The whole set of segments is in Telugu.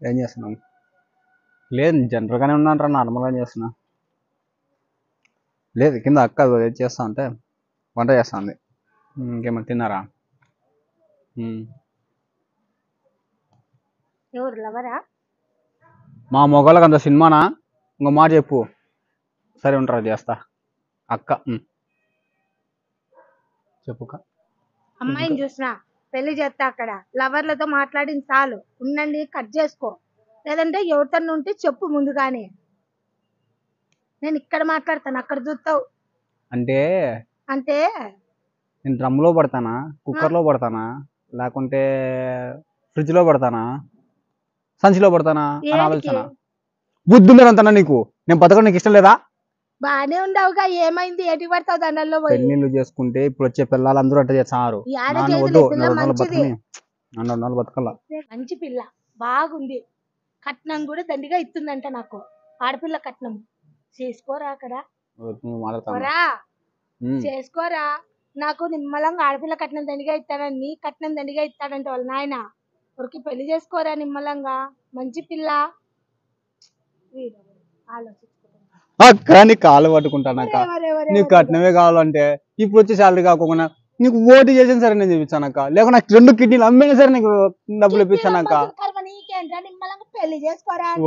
ఏం చేస్తున్నాం? లేదు జనరల్గానే ఉన్నాను రా, నార్మల్గా చేస్తున్నా. లేదు కింద అక్క ఏది చేస్తా అంటే వంట చేస్తా ఉంది. ఇంకేమన్నా తిన్నారా? ఎవరు లవరా? మా మొగోళ్ళకి అంత సినిమానా? ఇంకో మాట చెప్పు. సరే ఉంటారా చేస్తా. అక్క చెప్పుక. అమ్మాయిని చూసినా పెళ్లి చేస్తా, అక్కడ లవర్లతో మాట్లాడింది చాలు, ఉండండి కట్ చేసుకో, లేదంటే ఎవరితో ఉంటే చెప్పు ముందుగానే. నేను ఇక్కడ మాట్లాడతాను, అక్కడ చూస్తావు అంటే అంటే నేను డ్రమ్లో పడతానా, కుక్కర్లో పడతానా, లేకుంటే ఫ్రిడ్జ్లో పడతానా, సంచిలో పడతానా అని ఆలోచన. బుద్ధి ఉండదంతనా నీకు? నేను బతకడం నీకు ఇష్టం లేదా? బానే ఉండవుగా, ఏమైంది? ఎటు పడతావు దండల్లో పోయి? పెళ్ళిళ్ళు చేసుకుంటే ఇప్పుడు వచ్చే పిల్లలు అందరూ అట్ట చేస్తున్నారు. వద్దు, 2 నెలలు బతకని, 2 నెలలు బతకల్లా. మంచి పిల్ల బాగుంది, కట్నం కూడా దండిగా ఇస్తుందంట నాకు. ఆడపిల్ల కట్నం చేసుకోరా అక్కడ, చేసుకోరా. నాకు నిమ్మలంగా ఆడపిల్ల కట్నం దండిగా ఇస్తాడని, నీ కట్నం దండిగా ఇస్తాడంట వాళ్ళ నాయన. ఊరికి పెళ్లి చేసుకోరా నిమ్మలంగా, మంచి పిల్ల. కానీ కాళ్ళు పట్టుకుంటానక్క. నీకు కట్నమే కావాలంటే ఇప్పుడు వచ్చే శాలరీ కాకుండా నీకు ఓటు చేసిన సరే నేను చూపించానక్క, లేక నాకు 2 కిడ్నీలు అమ్మినా సరే నీకు డబ్బులు ఇప్పించానక్క.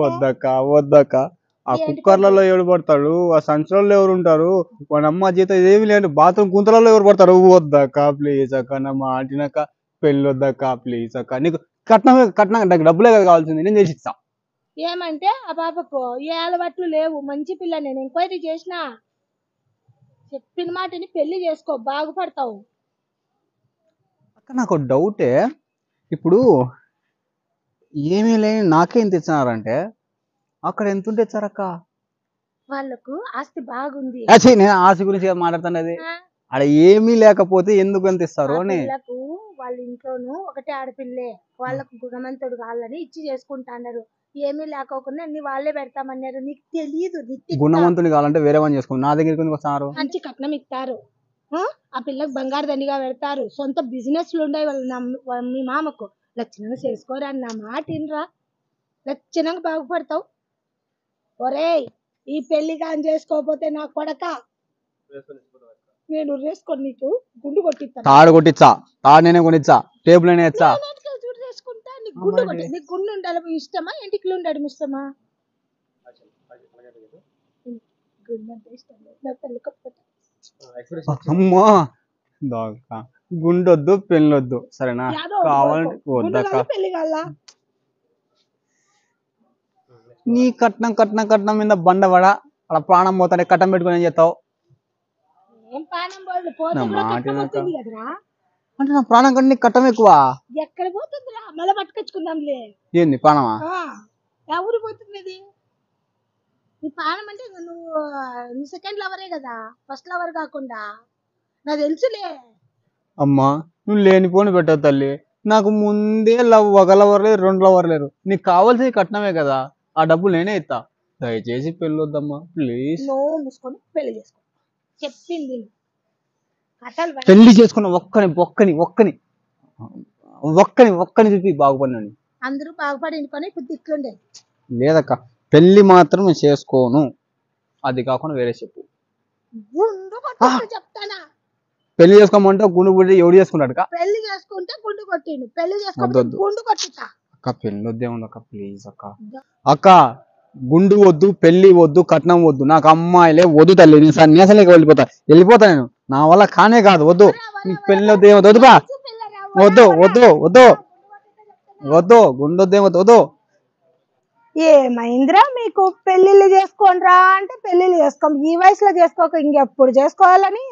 వద్దక్క వద్దక్క. ఆ కుక్కర్లలో ఎవరు పడతాడు, ఆ సంచులలో ఎవరు ఉంటారు, వాడి అమ్మ జీతం ఏమి లేదు, బాత్రూమ్ గుంతలలో ఎవరు పడతారు. వద్దక్క ప్లీజ్ అక్క, నా మాటినక్క, పెళ్ళి వద్దక్క ప్లీజ్ అక్క. నీకు కట్నం నాకు డబ్బులే కదా కావాల్సింది, నేను చేసి ఇస్తా. ఏమంటే ఆ పాపకు ఏ అలవాట్లు లేవు, మంచి పిల్ల. నేను ఎంక్వైరీ చేసిన, చెప్పిన మాటని పెళ్లి చేసుకో, బాగుపడతావు. అక్క నాకు డౌటే, ఇప్పుడు ఏమీ లేని నాకేం తెచ్చినారంటే అక్కడ ఎంత ఉంటే తెచ్చారక్క? వాళ్ళకు ఆస్తి బాగుంది. నేను ఆస్తి గురించి మాట్లాడుతున్నది. అక్కడ ఏమీ లేకపోతే ఎందుకు ఎంత ఇస్తారు అని. వాళ్ళ ఇంట్లోనూ ఒకటే ఆడపిల్లే, వాళ్ళకు గుణవంతుడు కావాలని ఇచ్చి చేసుకుంటున్నారు. ఏమీ లేకోకుండా అన్ని వాళ్ళే పెడతామన్నారు. నీకు తెలియదు. గుణవంతుని కావాలంటే వేరే వాళ్ళని చేసుకోండి, నా దగ్గరికి ఎందుకు వస్తున్నారు? మంచి కట్నం ఇస్తారు, ఆ పిల్లకి బంగారు దండిగా పెడతారు, సొంత బిజినెస్లు ఉన్నాయి వాళ్ళ మీ మామకు. లక్షణంగా చేసుకోరా అన్న మాట వినరా, లక్షణంగా బాగుపడతావు. ఒరేయ్, ఈ పెళ్లి కానీ చేసుకోకపోతే నా కొడక నేను వేసుకొని నీకు గుండు కొట్టిస్తా. తాడు కొట్టించా, తాడు నేనే కొనిచ్చా, టేబుల్ నేనే ఇచ్చా. చేసుకుంటా నీకు గుండు కొట్టి, నీకు గుండు ఉండడం ఇష్టమా, ఇంటికి ఉండడం ఇష్టమా? అమ్మా గుండొద్దు పెళ్ళొద్దు సరేనా, కావాలంటే వద్దక్క. నీ కట్నం కట్నం కట్నం మీద బండవడ అలా ప్రాణం పోతానే కట్టం పెట్టుకుని ఏం చేస్తావు? అంటే నా ప్రాణం కంటే నీకు కట్టం ఎక్కువ. ఎక్కడ పోతుందిరా, మళ్ళీ పట్టుకొచ్చుకుందాంలే. ఏంది ప్రాణమా? ఎవరు పోతుంది? నీ ప్రాణం అంటే నువ్వు సెకండ్ లవరే కదా, ఫస్ట్ లవర్ కాకుండా. నాకు తెలుసులే. అమ్మా నువ్వు లేనిపోని పెట్టావు తల్లి, నాకు ముందే ఒక లవర్ లేరు, 2 లవర్ లేరు. నీకు కావాల్సింది కట్నమే కదా, ఆ డబ్బులు నేనే ఇస్తా. దయచేసి పెళ్ళి వద్దమ్మా ప్లీజ్. మూసుకొని పెళ్లి చేసుకో, చెప్పింది. పెళ్లి చేసుకున్న ఒక్కని చూపి బాగుపడినాను. అందరూ బాగుపడి ఇప్పుడు ఇట్లుండే. లేదక్క, పెళ్లి మాత్రం నేను చేసుకోను. అది కాకుండా వేరే చెప్పు. చెప్తానా? పెళ్లి చేసుకోమంటే గుండు గుడి ఎవడు చేసుకుంటాడు? పెళ్లి చేసుకుంటే గుండు కొట్టిండు, పెళ్లి చేసుకోకపోతే గుండు కొట్టిస్తా. అక్క పెళ్లి వద్దేముంది అక్క ప్లీజ్ అక్క. అక్క గుండు వద్దు, పెళ్లి వద్దు, కట్నం వద్దు, నాకు అమ్మాయిలే వద్దు తల్లి. నేను సన్యాసంలోకి వెళ్ళిపోతా నేను, నా వల్ల కానే కాదు. వద్దు నీకు పెళ్లి వద్దు, ఏమొద్దు, వద్దుపా, వద్దు వద్దు వద్దు వద్దు, గుండు వద్దేమొద్దు, వద్దు. ఏమైందిరా మీకు? పెళ్లిళ్ళు చేసుకోండిరా అంటే పెళ్లిళ్ళు చేసుకోం, ఈ వయసులో చేసుకోక ఇంకెప్పుడు చేసుకోవాలని.